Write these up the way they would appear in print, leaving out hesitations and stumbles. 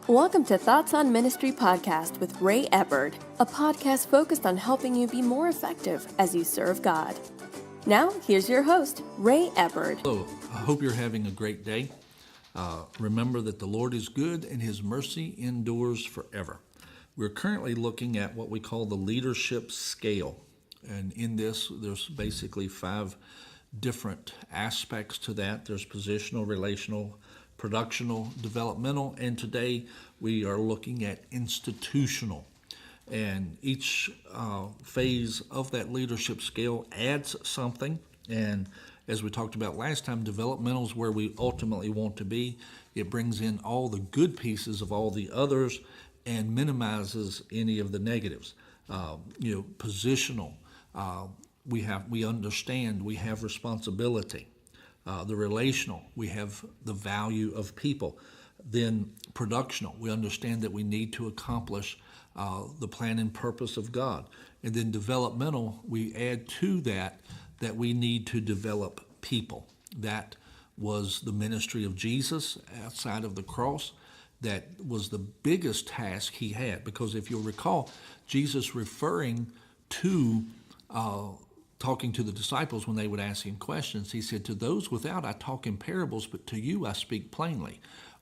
Welcome to Thoughts on Ministry podcast with Ray Eppard, a podcast focused on helping you be more effective as you serve God. Now, here's your host, Ray Eppard. Hello, I hope you're having a great day. Remember that the Lord is good and His mercy endures forever. We're currently looking at what we call the leadership scale. And in this, there's basically 5 different aspects to that. There's positional, relational, productional, developmental, and today we are looking at institutional. And each phase of that leadership scale adds something. And as we talked about last time, developmental is where we ultimately want to be. It brings in all the good pieces of all the others and minimizes any of the negatives. Positional, we understand we have responsibility. The relational, we have the value of people. Then productional, we understand that we need to accomplish the plan and purpose of God. And then developmental, we add to that we need to develop people. That was the ministry of Jesus outside of the cross. That was the biggest task he had, because if you'll recall, Jesus referring to talking to the disciples when they would ask him questions, he said, "To those without I talk in parables, but to you I speak plainly."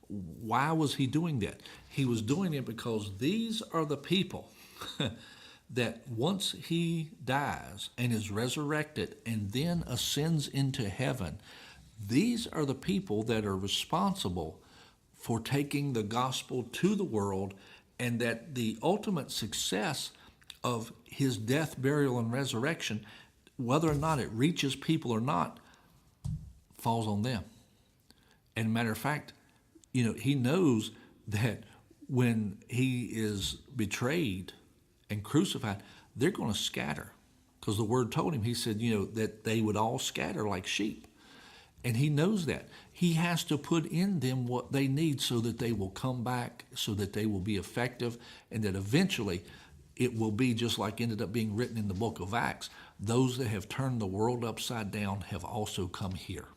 Why was he doing that? He was doing it because these are the people that once he dies and is resurrected and then ascends into heaven, these are the people that are responsible for taking the gospel to the world, and that the ultimate success of his death, burial, and resurrection, whether or not it reaches people or not, falls on them. And matter of fact, he knows that when he is betrayed and crucified, they're going to scatter, because the word told him, he said, that they would all scatter like sheep. And he knows that. He has to put in them what they need so that they will come back, so that they will be effective, and that eventually it will be just like ended up being written in the book of Acts. Those that have turned the world upside down have also come here.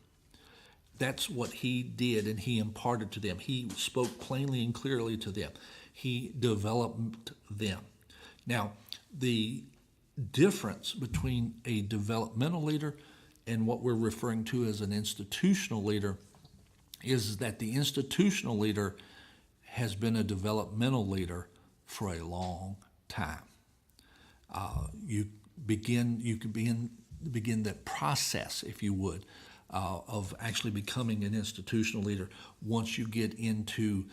That's what he did, and he imparted to them. He spoke plainly and clearly to them. He developed them. Now, the difference between a developmental leader and what we're referring to as an institutional leader is that the institutional leader has been a developmental leader for a long time. You could begin that process, if you would, of actually becoming an institutional leader once you get into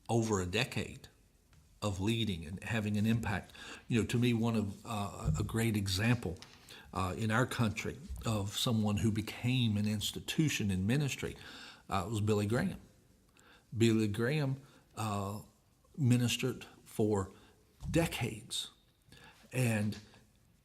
over a decade of leading and having an impact. To me, one of a great example in our country of someone who became an institution in ministry was Billy Graham. Billy Graham ministered for decades, and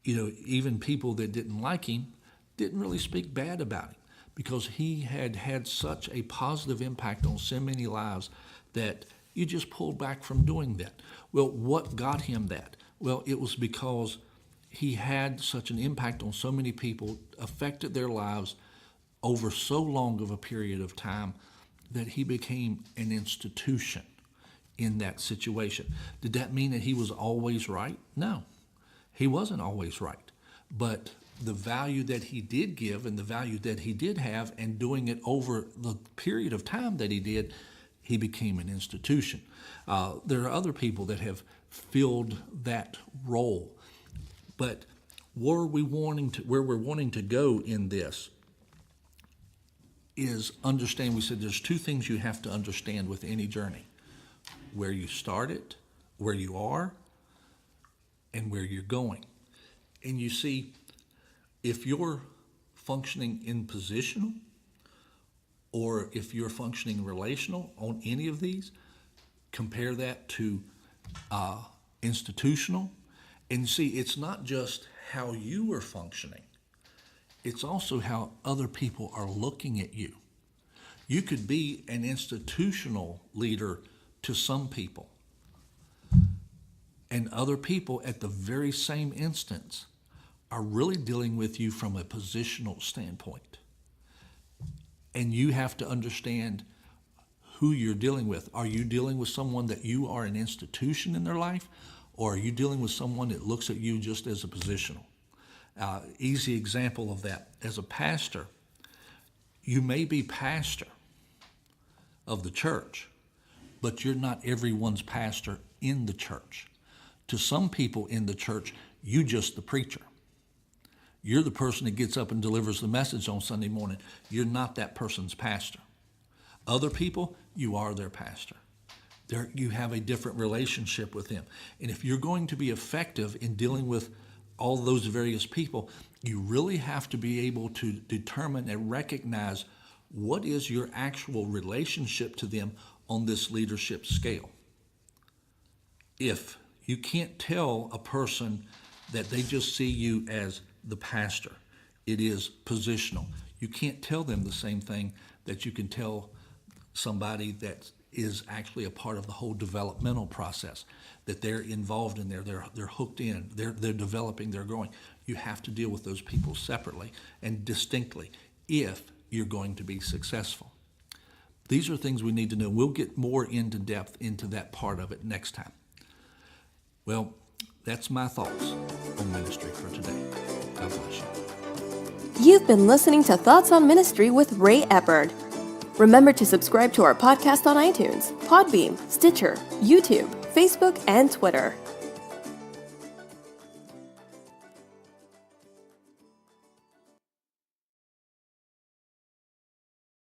even people that didn't like him didn't really speak bad about him, because he had such a positive impact on so many lives that you just pulled back from doing that. Well, what got him that? Well, it was because he had such an impact on so many people, affected their lives over so long of a period of time, that he became an institution in that situation. Did that mean that he was always right? No, he wasn't always right. But the value that he did give and the value that he did have, and doing it over the period of time that he did, he became an institution. There are other people that have filled that role. But where we're wanting to go in this is understand, we said there's 2 things you have to understand with any journey: where you started, where you are, and where you're going. And you see, if you're functioning in positional, or if you're functioning relational on any of these, compare that to institutional. And see, it's not just how you are functioning, it's also how other people are looking at you. You could be an institutional leader to some people, and other people at the very same instance are really dealing with you from a positional standpoint. And you have to understand who you're dealing with. Are you dealing with someone that you are an institution in their life, or are you dealing with someone that looks at you just as a positional? Easy example of that. As a pastor, you may be pastor of the church, but you're not everyone's pastor in the church. To some people in the church, you just the preacher. You're the person that gets up and delivers the message on Sunday morning. You're not that person's pastor. Other people, you are their pastor. You have a different relationship with them. And if you're going to be effective in dealing with all those various people, you really have to be able to determine and recognize what is your actual relationship to them on this leadership scale. If you can't tell a person that they just see you as the pastor, it is positional. You can't tell them the same thing that you can tell somebody that is actually a part of the whole developmental process, that they're involved in there, they're hooked in, they're developing, they're growing. You have to deal with those people separately and distinctly if you're going to be successful. These are things we need to know. We'll get more into depth into that part of it next time. Well, that's my thoughts on ministry for today. God bless you. You've been listening to Thoughts on Ministry with Ray Eppard. Remember to subscribe to our podcast on iTunes, Podbean, Stitcher, YouTube, Facebook, and Twitter.